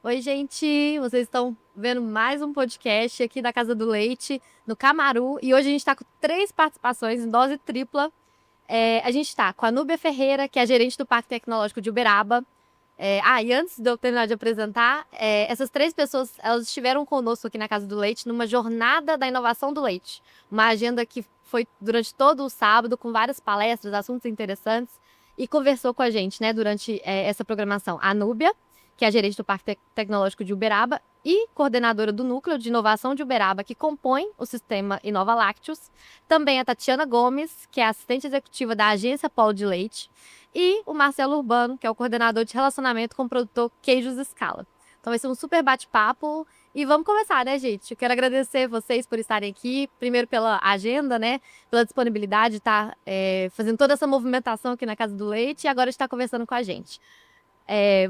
Oi, gente! Vocês estão vendo mais um podcast aqui da Casa do Leite, no Camaru. E hoje a gente está com 3 participações em dose tripla. A gente está com a Núbia Ferreira, que é a gerente do Parque Tecnológico de Uberaba. E antes de eu terminar de apresentar, essas 3 pessoas, elas estiveram conosco aqui na Casa do Leite, numa jornada da inovação do leite. Uma agenda que foi durante todo o sábado, com várias palestras, assuntos interessantes. E conversou com a gente, né, durante essa programação. A Núbia, que é a gerente do Parque Tecnológico de Uberaba e coordenadora do Núcleo de Inovação de Uberaba, que compõe o sistema Inova Lácteos. Também a Tatiana Gomes, que é assistente executiva da Agência Polo de Leite. E o Marcelo Urbano, que é o coordenador de relacionamento com o produtor Queijos Scala. Então vai ser um super bate-papo. E vamos começar, né, gente? Eu quero agradecer vocês por estarem aqui. Primeiro pela agenda, né? Pela disponibilidade de estar fazendo toda essa movimentação aqui na Casa do Leite e agora estar conversando com a gente.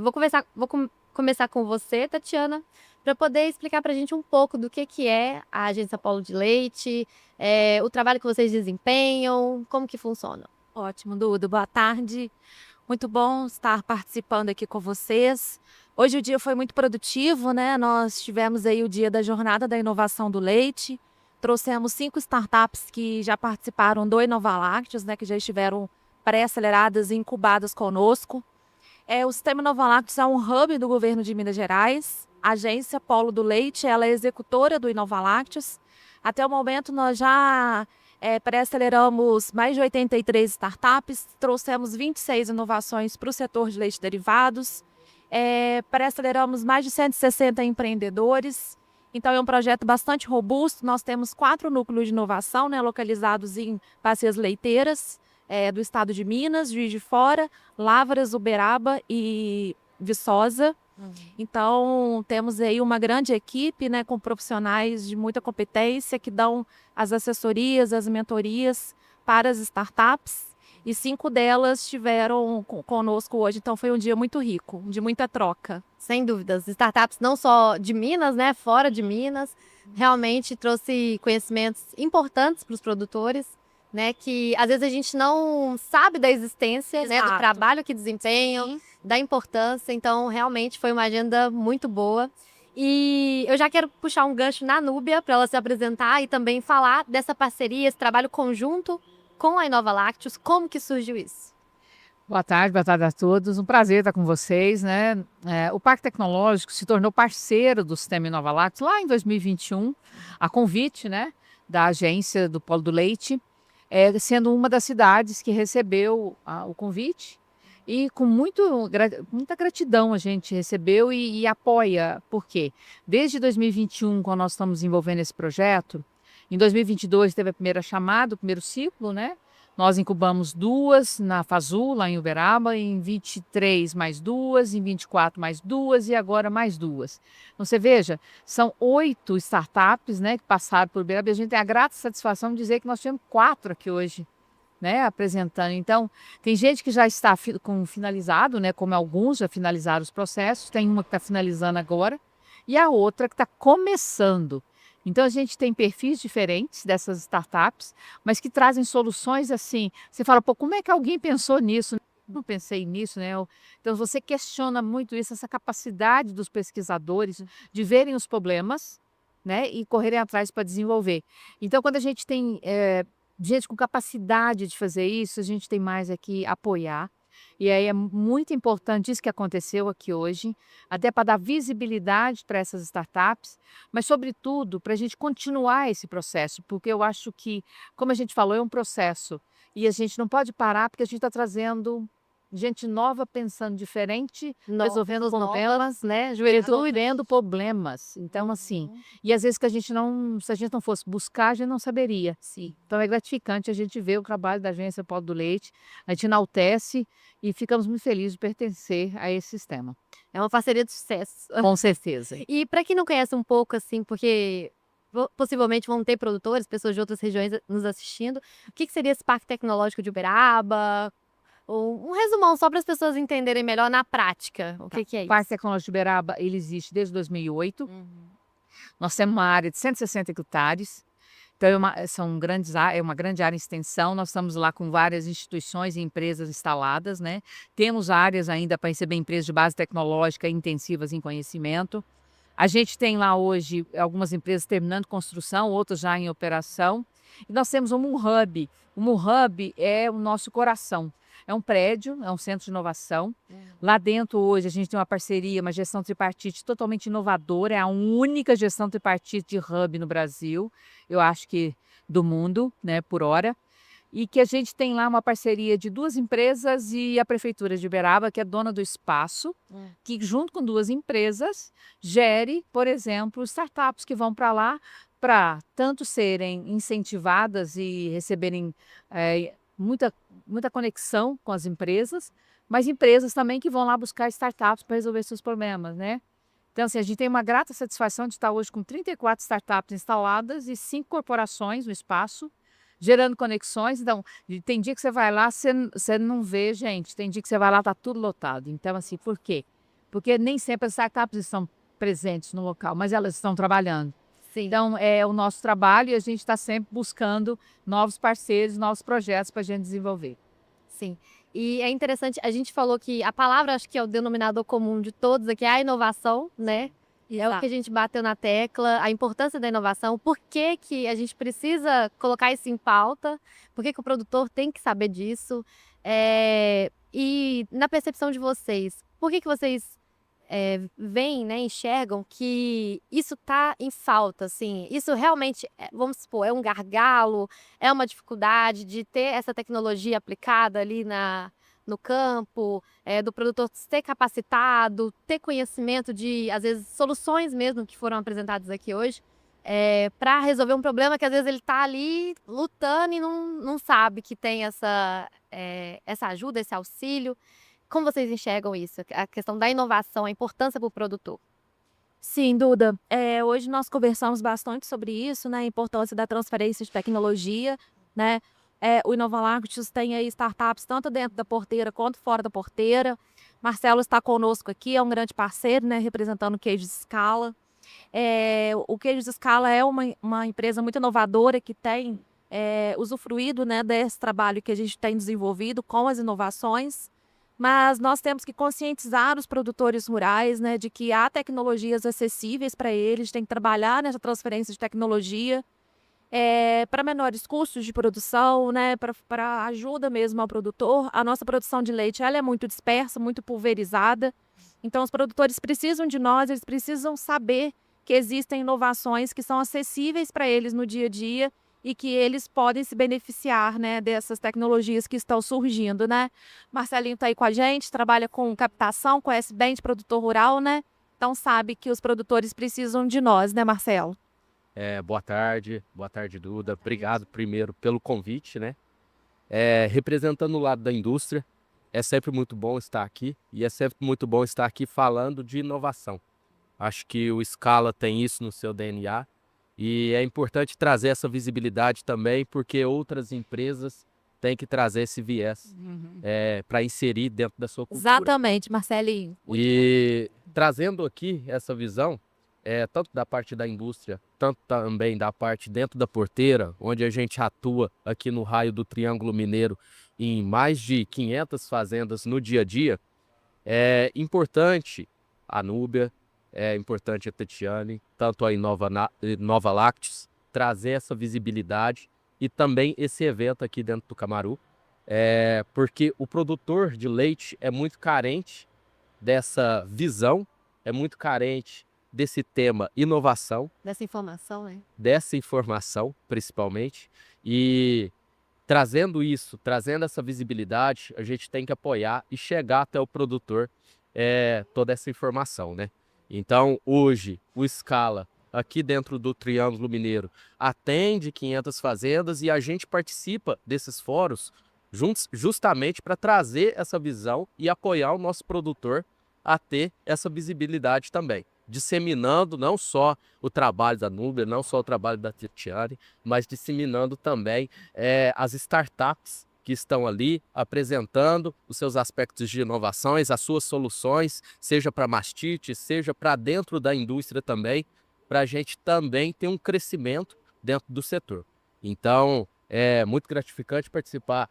Vou começar com você, Tatiana, para poder explicar para a gente um pouco do que é a Agência Polo de Leite, o trabalho que vocês desempenham, como que funciona. Ótimo, Duda. Boa tarde. Muito bom estar participando aqui com vocês. Hoje o dia foi muito produtivo, né? Nós tivemos aí o dia da Jornada da Inovação do Leite. Trouxemos 5 startups que já participaram do Inova Lácteos, né? Que já estiveram pré-aceleradas e incubadas conosco. O Sistema Inova Lácteos é um hub do governo de Minas Gerais. A Agência Polo do Leite, ela é executora do Inova Lácteos. Até o momento nós já pré-aceleramos mais de 83 startups, trouxemos 26 inovações para o setor de leite derivados, pré-aceleramos mais de 160 empreendedores. Então é um projeto bastante robusto. Nós temos 4 núcleos de inovação, né, localizados em bacias leiteiras do estado de Minas, Juiz de Fora, Lavras, Uberaba e Viçosa. Então, temos aí uma grande equipe, né, com profissionais de muita competência que dão as assessorias, as mentorias para as startups. E 5 delas estiveram conosco hoje, então foi um dia muito rico, de muita troca. Sem dúvidas, startups não só de Minas, né, fora de Minas, realmente trouxe conhecimentos importantes para os produtores, né, que às vezes a gente não sabe da existência, né, do trabalho que desempenham. Sim. Da importância, então realmente foi uma agenda muito boa. E eu já quero puxar um gancho na Núbia para ela se apresentar e também falar dessa parceria, esse trabalho conjunto com a Inova Lácteos. Como que surgiu isso? Boa tarde a todos. Um prazer estar com vocês, né? O Parque Tecnológico se tornou parceiro do Sistema Inova Lácteos lá em 2021, a convite, né, da agência do Polo do Leite, sendo uma das cidades que recebeu o convite. E com muita gratidão a gente recebeu e apoia. Por quê? Desde 2021, quando nós estamos envolvendo esse projeto, em 2022 teve a primeira chamada, o primeiro ciclo, né? Nós incubamos 2 na Fazul, lá em Uberaba, em 23 mais 2, em 24 mais 2 e agora mais 2. Então você veja, são 8 startups, né, que passaram por Uberaba e a gente tem a grata satisfação de dizer que nós tivemos 4 aqui hoje, né, apresentando. Então, tem gente que já está finalizado, né, como alguns já finalizaram os processos, tem uma que está finalizando agora e a outra que está começando. Então, a gente tem perfis diferentes dessas startups, mas que trazem soluções assim. Você fala, pô, como é que alguém pensou nisso? Não pensei nisso, né? Então, você questiona muito isso, essa capacidade dos pesquisadores de verem os problemas, né, e correrem atrás para desenvolver. Então, quando a gente tem gente com capacidade de fazer isso, a gente tem mais aqui apoiar. E aí é muito importante isso que aconteceu aqui hoje, até para dar visibilidade para essas startups, mas sobretudo para a gente continuar esse processo, porque eu acho que, como a gente falou, é um processo e a gente não pode parar porque a gente está trazendo gente nova pensando diferente, resolvendo os problemas, né? Resolvendo problemas. Então, assim, e às vezes que se a gente não fosse buscar, a gente não saberia. Sim. Então é gratificante a gente ver o trabalho da Agência Polo do Leite, a gente enaltece e ficamos muito felizes de pertencer a esse sistema. É uma parceria de sucesso. Com certeza. E para quem não conhece um pouco, assim, porque possivelmente vão ter produtores, pessoas de outras regiões nos assistindo, o que seria esse Parque Tecnológico de Uberaba? Um resumão só para as pessoas entenderem melhor na prática. O que é O isso? Parque Tecnológico de Uberaba, ele existe desde 2008. Nós temos uma área de 160 hectares Então, é uma grande área em extensão. Nós estamos lá com várias instituições e empresas instaladas, né? Temos áreas ainda para receber empresas de base tecnológica intensivas em conhecimento. A gente tem lá hoje algumas empresas terminando construção, outras já em operação. E nós temos um Hub. O Hub é o nosso coração. É um prédio, é um centro de inovação. Lá dentro, hoje, a gente tem uma parceria, uma gestão tripartite totalmente inovadora. É a única gestão tripartite de hub no Brasil, eu acho que do mundo, né, por hora. E que a gente tem lá uma parceria de 2 empresas e a Prefeitura de Uberaba, que é dona do espaço, que junto com 2 empresas gere, por exemplo, startups que vão para lá para tanto serem incentivadas e receberem muita conexão com as empresas, mas empresas também que vão lá buscar startups para resolver seus problemas, né? Então, assim, a gente tem uma grata satisfação de estar hoje com 34 startups instaladas e 5 corporações no espaço, gerando conexões. Então, tem dia que você vai lá, você não vê, gente. Tem dia que você vai lá, tá tudo lotado. Então, assim, por quê? Porque nem sempre as startups estão presentes no local, mas elas estão trabalhando. Sim. Então, é o nosso trabalho e a gente está sempre buscando novos parceiros, novos projetos para a gente desenvolver. Sim. E é interessante, a gente falou que a palavra, acho que é o denominador comum de todos aqui, é a inovação, né? É o que a gente bateu na tecla, a importância da inovação, por que que a gente precisa colocar isso em pauta, por que que o produtor tem que saber disso. E na percepção de vocês, por que que vocês veem, né, enxergam que isso está em falta, assim? Isso realmente, vamos supor, é um gargalo, é uma dificuldade de ter essa tecnologia aplicada ali no campo, do produtor ser capacitado, ter conhecimento de, às vezes, soluções mesmo que foram apresentadas aqui hoje, para resolver um problema que às vezes ele está ali lutando e não sabe que tem essa ajuda, esse auxílio. Como vocês enxergam isso? A questão da inovação, a importância para o produtor? Sim, Duda. Hoje nós conversamos bastante sobre isso, né? A importância da transferência de tecnologia, né? O Inovalactus tem aí startups tanto dentro da porteira quanto fora da porteira. Marcelo está conosco aqui, é um grande parceiro, né? Representando o Queijos Scala. O Queijos Scala é uma empresa muito inovadora que tem usufruído, né, desse trabalho que a gente tem desenvolvido com as inovações. Mas nós temos que conscientizar os produtores rurais, né, de que há tecnologias acessíveis para eles, tem que trabalhar nessa transferência de tecnologia para menores custos de produção, né, para ajuda mesmo ao produtor. A nossa produção de leite ela é muito dispersa, muito pulverizada, então os produtores precisam de nós, eles precisam saber que existem inovações que são acessíveis para eles no dia a dia e que eles podem se beneficiar, né, dessas tecnologias que estão surgindo, né? Marcelinho está aí com a gente, trabalha com captação, conhece bem de produtor rural, né? Então sabe que os produtores precisam de nós, né, Marcelo? Boa tarde, Duda. Obrigado primeiro pelo convite, né? Representando o lado da indústria, é sempre muito bom estar aqui e é sempre muito bom estar aqui falando de inovação. Acho que o Scala tem isso no seu DNA. E é importante trazer essa visibilidade também, porque outras empresas têm que trazer esse viés para inserir dentro da sua cultura. Exatamente, Marcelinho. E trazendo aqui essa visão, tanto da parte da indústria, tanto também da parte dentro da porteira, onde a gente atua aqui no raio do Triângulo Mineiro em mais de 500 fazendas no dia a dia, é importante a Núbia, é importante a Tetiane, tanto a Inovalactus, trazer essa visibilidade e também esse evento aqui dentro do Camaru, porque o produtor de leite é muito carente dessa visão, é muito carente desse tema inovação. Dessa informação, né? Dessa informação, principalmente, e trazendo isso, trazendo essa visibilidade, a gente tem que apoiar e chegar até o produtor toda essa informação, né? Então, hoje, o Scala, aqui dentro do Triângulo Mineiro, atende 500 fazendas e a gente participa desses fóruns justamente para trazer essa visão e apoiar o nosso produtor a ter essa visibilidade também, disseminando não só o trabalho da Núbia, não só o trabalho da Tetiane, mas disseminando também as startups que estão ali apresentando os seus aspectos de inovações, as suas soluções, seja para mastite, seja para dentro da indústria também, para a gente também ter um crescimento dentro do setor. Então, é muito gratificante participar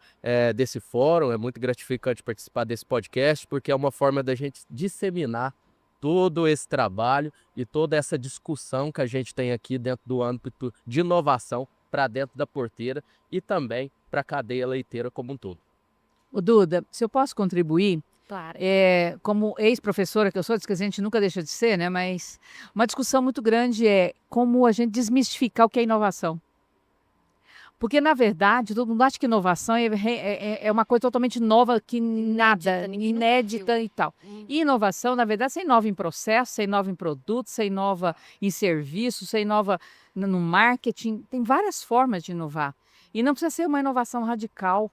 desse fórum, é muito gratificante participar desse podcast, porque é uma forma da gente disseminar todo esse trabalho e toda essa discussão que a gente tem aqui dentro do âmbito de inovação para dentro da porteira e também para a cadeia leiteira como um todo. O Duda, se eu posso contribuir, Claro. como ex-professora que eu sou, diz que a gente nunca deixa de ser, né? Mas uma discussão muito grande é como a gente desmistificar o que é inovação. Porque, na verdade, todo mundo acha que inovação é uma coisa totalmente nova, que nada, ninguém nunca inédita e tal. E inovação, na verdade, você inova em processo, você inova em produto, você inova em serviço, você inova no marketing. Tem várias formas de inovar. E não precisa ser uma inovação radical.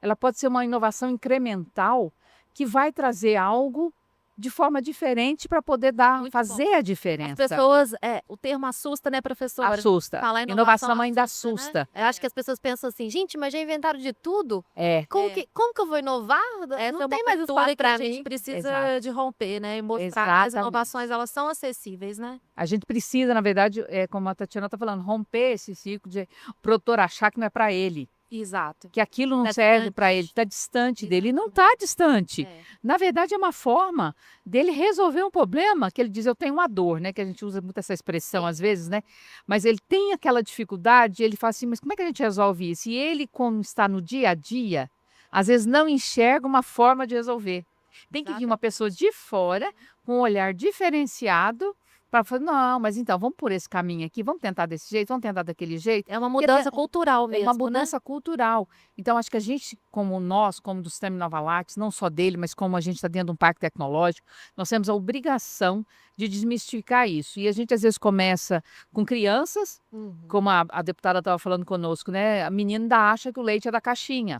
Ela pode ser uma inovação incremental que vai trazer algo de forma diferente para poder Muito fazer a As diferença. pessoas, o termo assusta, né, professora? Assusta. Falar Inovação ainda né? assusta. Eu acho que as pessoas pensam assim, gente, mas já inventaram de tudo? É. Como que eu vou inovar? Essa Não é uma tem mais cultura espaço que para a gente mim. precisa Exato. de romper, né? E mostrar que as Exatamente. inovações, elas são acessíveis, né? A gente precisa, na verdade, como a Tatiana está falando, romper esse ciclo de o produtor achar que não é para ele, Exato. que aquilo não Tá serve distante. para ele, está distante dele. E não está distante. É. Na verdade, é uma forma dele resolver um problema que ele diz, eu tenho uma dor, né? Que a gente usa muito essa expressão às vezes, né? Mas ele tem aquela dificuldade, ele fala assim, mas como é que a gente resolve isso? E ele, como está no dia a dia, às vezes não enxerga uma forma de resolver. Tem que vir uma pessoa de fora, com um olhar diferenciado, para falar, não, mas então, vamos por esse caminho aqui, vamos tentar desse jeito, vamos tentar daquele jeito. É uma mudança Porque cultural É mesmo, uma né? mudança cultural. Então, acho que a gente, como nós, como do Sistema Inovalax, não só dele, mas como a gente está dentro de um parque tecnológico, nós temos a obrigação de desmistificar isso. E a gente, às vezes, começa com crianças, como a deputada estava falando conosco, né? A menina ainda acha que o leite é da caixinha.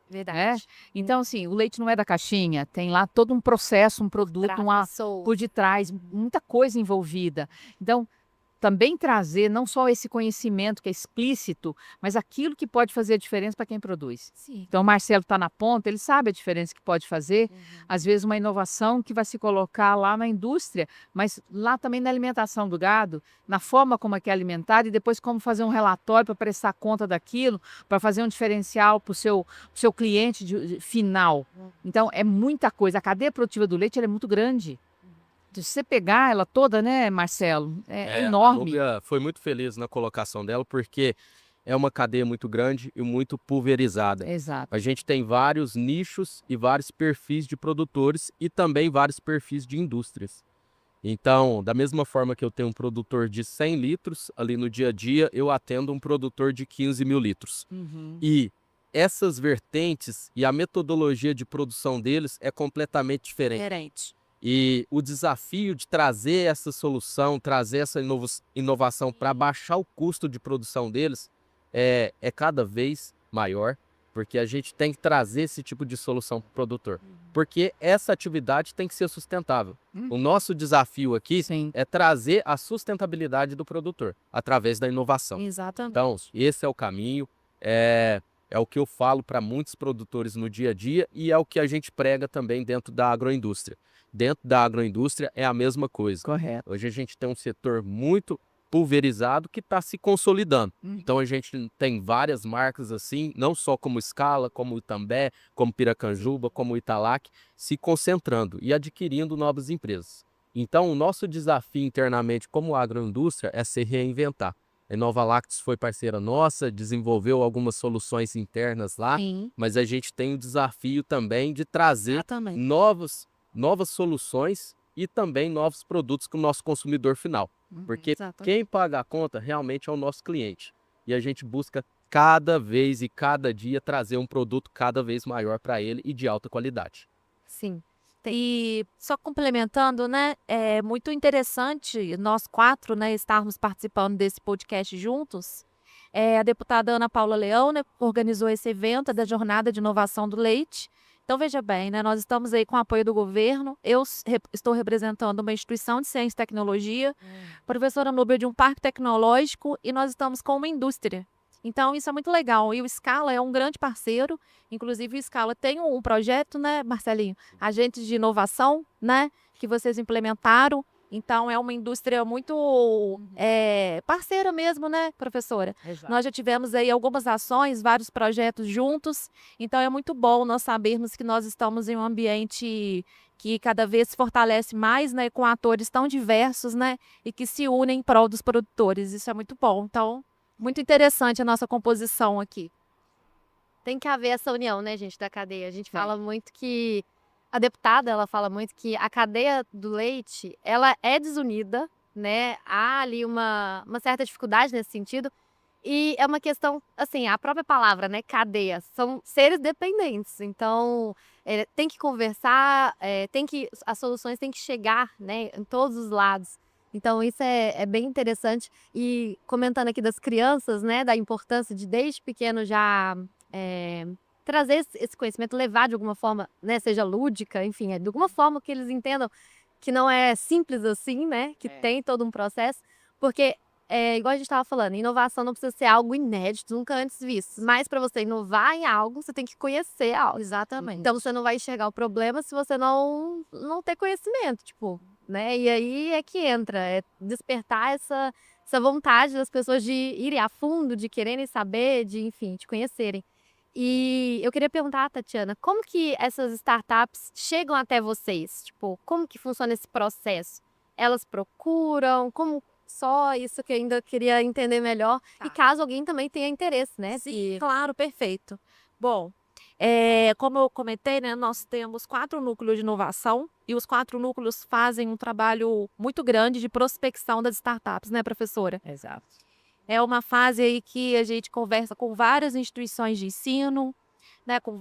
Verdade. Então, assim, o leite não é da caixinha, tem lá todo um processo, um produto, por detrás, muita coisa envolvida. Então, também trazer não só esse conhecimento que é explícito, mas aquilo que pode fazer a diferença para quem produz. Sim. Então, o Marcelo está na ponta, ele sabe a diferença que pode fazer. Às vezes, uma inovação que vai se colocar lá na indústria, mas lá também na alimentação do gado, na forma como é que é alimentado e depois como fazer um relatório para prestar conta daquilo, para fazer um diferencial para o seu cliente final. Então, é muita coisa. A cadeia produtiva do leite ela é muito grande. Se você pegar ela toda, né, Marcelo, é A enorme. Núbia foi muito feliz na colocação dela, porque é uma cadeia muito grande e muito pulverizada. Exato. A gente tem vários nichos e vários perfis de produtores e também vários perfis de indústrias. Então, da mesma forma que eu tenho um produtor de 100 litros, ali no dia a dia, eu atendo um produtor de 15 mil litros. E essas vertentes e a metodologia de produção deles é completamente diferente. Diferente. E o desafio de trazer essa solução, trazer essa inovação para baixar o custo de produção deles é cada vez maior, porque a gente tem que trazer esse tipo de solução para o produtor. Porque essa atividade tem que ser sustentável. O nosso desafio aqui Sim. é trazer a sustentabilidade do produtor através da inovação. Exatamente. Então, esse é o caminho, é o que eu falo para muitos produtores no dia a dia e é o que a gente prega também dentro da agroindústria. Dentro da agroindústria é a mesma coisa. Correto. Hoje a gente tem um setor muito pulverizado que está se consolidando. Então a gente tem várias marcas assim, não só como Scala, como Itambé, como Piracanjuba, como Italac, se concentrando e adquirindo novas empresas. Então o nosso desafio internamente como agroindústria é se reinventar. A Inovalax foi parceira nossa, desenvolveu algumas soluções internas lá, Sim. mas a gente tem o desafio também de trazer Exatamente. novas soluções e também novos produtos para o nosso consumidor final. Porque Exatamente. quem paga a conta realmente é o nosso cliente. E a gente busca cada vez e cada dia trazer um produto cada vez maior para ele e de alta qualidade. Sim. E só complementando, né, é muito interessante nós quatro, né, estarmos participando desse podcast juntos. A deputada Ana Paula Leão, né, organizou esse evento da Jornada de Inovação do Leite. Então, veja bem, né, nós estamos aí com o apoio do governo, eu estou representando uma instituição de ciência e tecnologia, professora Núbia de um parque tecnológico e nós estamos com uma indústria. Então, isso é muito legal. E o Scala é um grande parceiro. Inclusive, o Scala tem um projeto, né, Marcelinho? Agentes de inovação, né? Que vocês implementaram. Então, é uma indústria muito parceira mesmo, né, professora? Exato. Nós já tivemos aí algumas ações, vários projetos juntos. Então, é muito bom nós sabermos que nós estamos em um ambiente que cada vez se fortalece mais, né, com atores tão diversos, né, e que se unem em prol dos produtores. Isso é muito bom. Então, muito interessante a nossa composição aqui. Tem que haver essa união, né, gente, da cadeia. A gente Tem. fala muito que a deputada, ela fala muito que a cadeia do leite, ela é desunida, né? Há ali uma certa dificuldade nesse sentido. E é uma questão, assim, a própria palavra, né, cadeia, são seres dependentes. Então, tem que conversar, as soluções têm que chegar, né, em todos os lados. Então, isso é bem interessante. E comentando aqui das crianças, né, da importância de desde pequeno já trazer esse conhecimento, levar de alguma forma, né, seja lúdica, enfim, de alguma forma que eles entendam que não é simples assim, né, que tem todo um processo, porque igual a gente estava falando, inovação não precisa ser algo inédito, nunca antes visto, mas para você inovar em algo, você tem que conhecer algo. Exatamente. Então você não vai enxergar o problema se você não ter conhecimento, tipo, né? E aí é que entra, despertar essa vontade das pessoas de irem a fundo, de quererem saber, de, enfim, de conhecerem. E eu queria perguntar, Tatiana, como que essas startups chegam até vocês? Tipo, como que funciona esse processo? Elas procuram? Como só isso que eu ainda queria entender melhor? Tá. E caso alguém também tenha interesse, né? Sim, claro, perfeito. Bom, como eu comentei, né, nós temos 4 núcleos de inovação e os 4 núcleos fazem um trabalho muito grande de prospecção das startups, né, professora? Exato. É uma fase aí que a gente conversa com várias instituições de ensino, né, com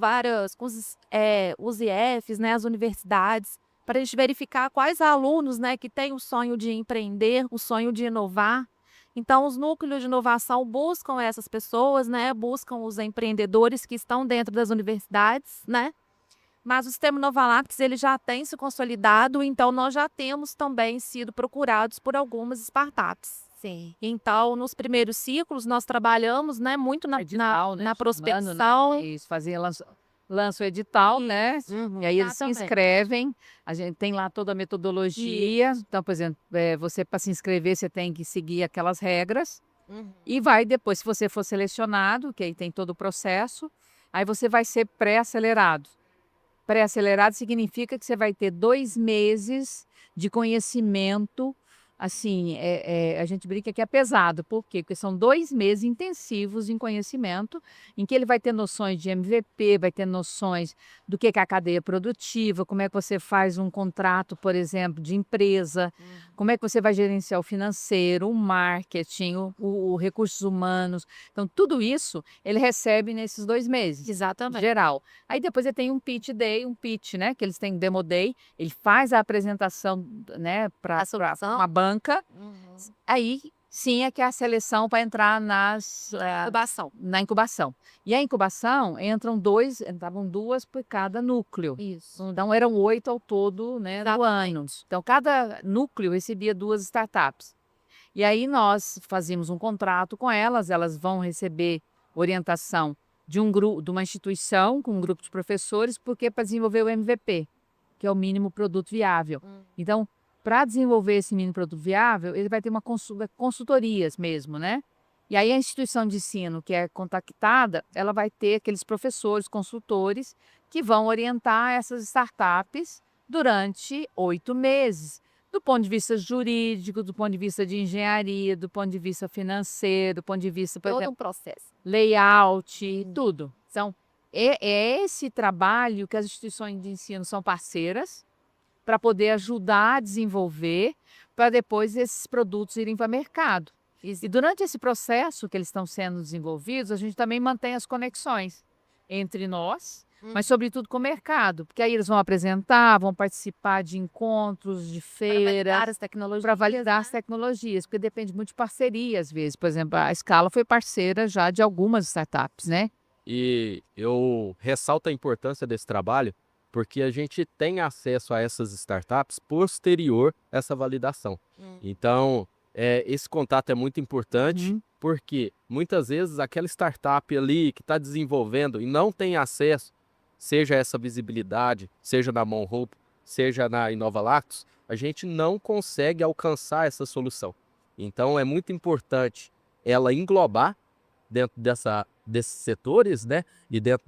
os IFs, né, as universidades, para a gente verificar quais alunos, né, que têm o sonho de empreender, o sonho de inovar. Então, os núcleos de inovação buscam essas pessoas, né, buscam os empreendedores que estão dentro das universidades, né? Mas o sistema Novalactis, ele já tem se consolidado, então nós já temos também sido procurados por algumas startups. Sim. Então, nos primeiros ciclos, nós trabalhamos, né, muito na Edital, né, na chamando, prospecção. Isso, lança o edital, né? E aí eles se Exatamente. inscrevem, a gente tem lá toda a metodologia. Então, por exemplo, você para se inscrever, você tem que seguir aquelas regras. E vai depois, se você for selecionado, que aí tem todo o processo, aí você vai ser pré-acelerado. Pré-acelerado significa que você vai ter 2 meses de conhecimento. Assim, a gente brinca que é pesado. Por quê? Porque são 2 meses intensivos em conhecimento, em que ele vai ter noções de MVP, vai ter noções do que é a cadeia produtiva, como é que você faz um contrato, por exemplo, de empresa, como é que você vai gerenciar o financeiro, o marketing, o recursos humanos. Então, tudo isso ele recebe nesses 2 meses. Exatamente. Geral. Aí depois ele tem um pitch day, né? Que eles têm demo day. Ele faz a apresentação, né, para A solução? uma banca. Aí sim é que é a seleção para entrar Incubação. na incubação. E a incubação entravam 2 por cada núcleo. Isso. Então eram 8 ao todo, né, do Exatamente. ano. Então cada núcleo recebia 2 startups. E aí nós fazíamos um contrato com elas vão receber orientação de uma instituição com um grupo de professores, porque para desenvolver o MVP, que é o mínimo produto viável. Então, para desenvolver esse mínimo produto viável, ele vai ter consultorias mesmo, né? E aí a instituição de ensino que é contactada, ela vai ter aqueles professores, consultores, que vão orientar essas startups durante 8 meses. Do ponto de vista jurídico, do ponto de vista de engenharia, do ponto de vista financeiro, do ponto de vista, por Todo exemplo, um processo. layout, tudo. Então, é esse trabalho que as instituições de ensino são parceiras para poder ajudar a desenvolver, para depois esses produtos irem para o mercado. E durante esse processo que eles estão sendo desenvolvidos, a gente também mantém as conexões entre nós, mas sobretudo com o mercado, porque aí eles vão apresentar, vão participar de encontros, de feiras, as tecnologias. para validar as tecnologias, porque depende muito de parceria às vezes. Por exemplo, a Scala foi parceira já de algumas startups, né? E eu ressalto a importância desse trabalho, porque a gente tem acesso a essas startups posterior a essa validação. Então, esse contato é muito importante, porque muitas vezes aquela startup ali que está desenvolvendo e não tem acesso, seja essa visibilidade, seja na Monhope, seja na Inovalactos, a gente não consegue alcançar essa solução. Então, é muito importante ela englobar dentro desses setores, né? E dentro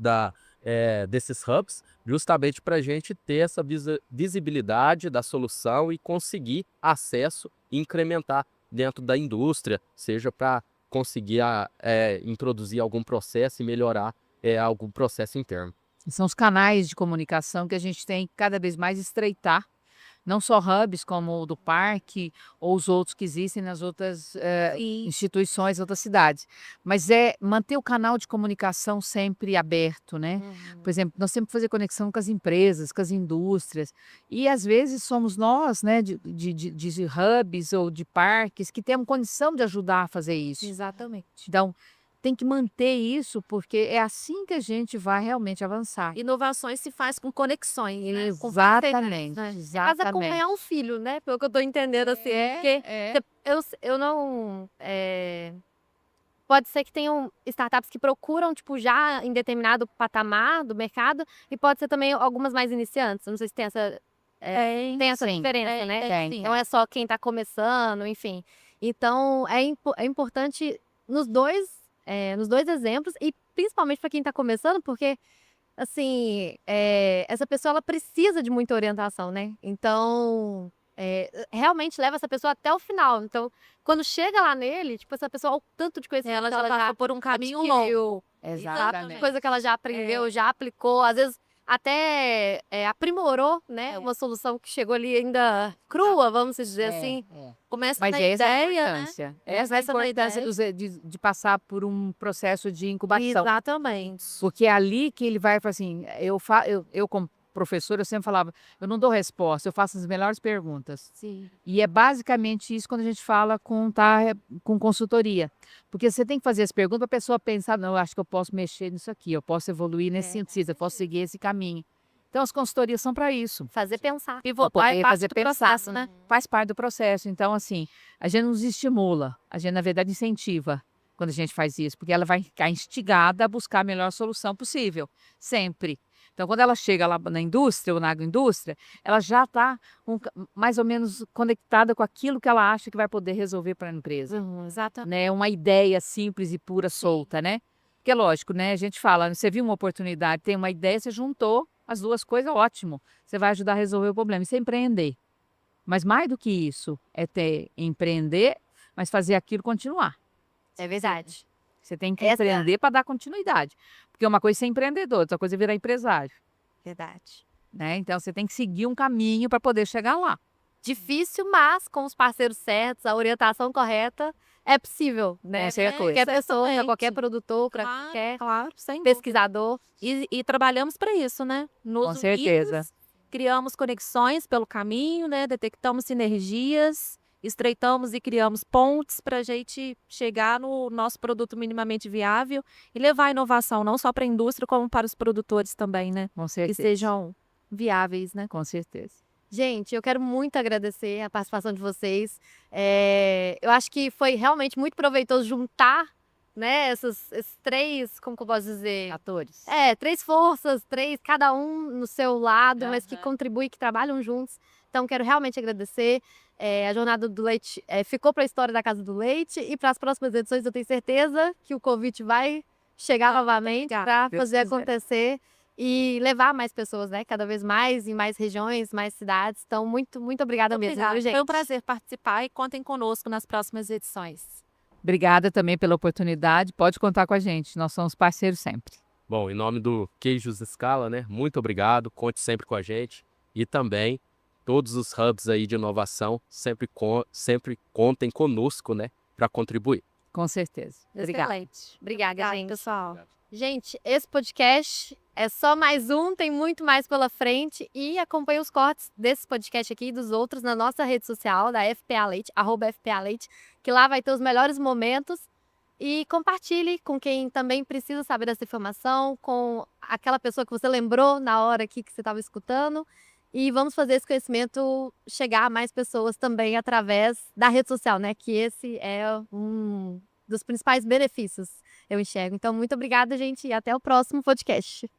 desses hubs, justamente para a gente ter essa visibilidade da solução e conseguir acesso e incrementar dentro da indústria, seja para conseguir introduzir algum processo e melhorar algum processo interno. São os canais de comunicação que a gente tem que cada vez mais estreitar, não só hubs como o do parque ou os outros que existem nas outras instituições, outras cidades, mas é manter o canal de comunicação sempre aberto, né? Por exemplo, nós temos que fazer conexão com as empresas, com as indústrias, e às vezes somos nós, né, de hubs ou de parques, que temos condição de ajudar a fazer isso. Exatamente. Então, tem que manter isso, porque é assim que a gente vai realmente avançar. Inovações se faz com conexões, né? Com Exatamente, Mas exatamente. acompanhar um filho, né? Pelo que eu tô entendendo, assim. Porque eu não... Pode ser que tenham startups que procuram, tipo, já em determinado patamar do mercado, e pode ser também algumas mais iniciantes. Não sei se tem essa, tem essa sim. diferença, né? Tem. Não é só quem está começando, enfim. Então, é importante nos dois exemplos, e principalmente para quem está começando, porque, assim, essa pessoa ela precisa de muita orientação, né? Então, realmente leva essa pessoa até o final. Então, quando chega lá nele, tipo, essa pessoa, olha o tanto de coisa Ela que já passou por um caminho longo. adquiriu, Exatamente. coisa que ela já aprendeu, já aplicou, às vezes até aprimorou, né? Uma solução que chegou ali ainda crua, vamos dizer assim. Começa Mas na essa é a ideia, né? importância. Essa é a Começa na importância de passar por um processo de incubação. Exatamente. Porque é ali que ele vai falar assim, eu como professora, eu sempre falava, eu não dou resposta, eu faço as melhores perguntas. Sim. E é basicamente isso quando a gente fala com consultoria. Porque você tem que fazer as perguntas para a pessoa pensar, não, eu acho que eu posso mexer nisso aqui, eu posso evoluir nesse sentido, eu posso seguir esse caminho. Então, as consultorias são para isso. Fazer pensar. Pivotar é parte fazer do pensar, processo, né? Faz parte do processo. Então, assim, a gente nos estimula, a gente, na verdade, incentiva quando a gente faz isso, porque ela vai ficar instigada a buscar a melhor solução possível, sempre. Então, quando ela chega lá na indústria ou na agroindústria, ela já está mais ou menos conectada com aquilo que ela acha que vai poder resolver para a empresa. Exatamente. Né? Uma ideia simples e pura, solta, né? Porque é lógico, né? A gente fala, você viu uma oportunidade, tem uma ideia, você juntou as duas coisas, ótimo. Você vai ajudar a resolver o problema. Isso é empreender. Mas mais do que isso, é empreender, mas fazer aquilo continuar. É verdade. Você tem que empreender para dar continuidade. Porque uma coisa é ser empreendedor, outra coisa é virar empresário. Verdade. Né? Então, você tem que seguir um caminho para poder chegar lá. Difícil, mas com os parceiros certos, a orientação correta, é possível, né? Essa é a coisa. Qualquer pessoa, para Exatamente. qualquer produtor, para Claro, qualquer claro, sem dúvida. pesquisador. E trabalhamos para isso, né? Nos Com certeza. unimos, criamos conexões pelo caminho, né? Detectamos sinergias, estreitamos e criamos pontes para a gente chegar no nosso produto minimamente viável e levar a inovação não só para a indústria, como para os produtores também, né? Com Que certeza. sejam viáveis, né? Com certeza. Gente, eu quero muito agradecer a participação de vocês. Eu acho que foi realmente muito proveitoso juntar, né, esses três, como que eu posso dizer? Atores. Três forças, cada um no seu lado, mas que Aham. contribuem, que trabalham juntos. Então, quero realmente agradecer. A Jornada do Leite ficou para a história da Casa do Leite, e para as próximas edições eu tenho certeza que o convite vai chegar novamente para Deus fazer quiser. acontecer e levar mais pessoas, né? Cada vez mais, em mais regiões, mais cidades. Então, muito, muito obrigada mesmo, Obrigada. viu, gente? Foi um prazer participar e contem conosco nas próximas edições. Obrigada também pela oportunidade. Pode contar com a gente. Nós somos parceiros sempre. Bom, em nome do Queijos Scala, né? Muito obrigado, conte sempre com a gente. E também todos os hubs aí de inovação sempre contem conosco, né? Para contribuir. Com certeza. Obrigada. Excelente. Obrigada, gente. pessoal. Gente, esse podcast é só mais um, tem muito mais pela frente. E acompanhe os cortes desse podcast aqui e dos outros na nossa rede social, da FPA Leite, @FPA-Leite, que lá vai ter os melhores momentos. E compartilhe com quem também precisa saber dessa informação, com aquela pessoa que você lembrou na hora aqui que você estava escutando. E vamos fazer esse conhecimento chegar a mais pessoas também através da rede social, né? Que esse é um dos principais benefícios, eu enxergo. Então, muito obrigada, gente, e até o próximo podcast.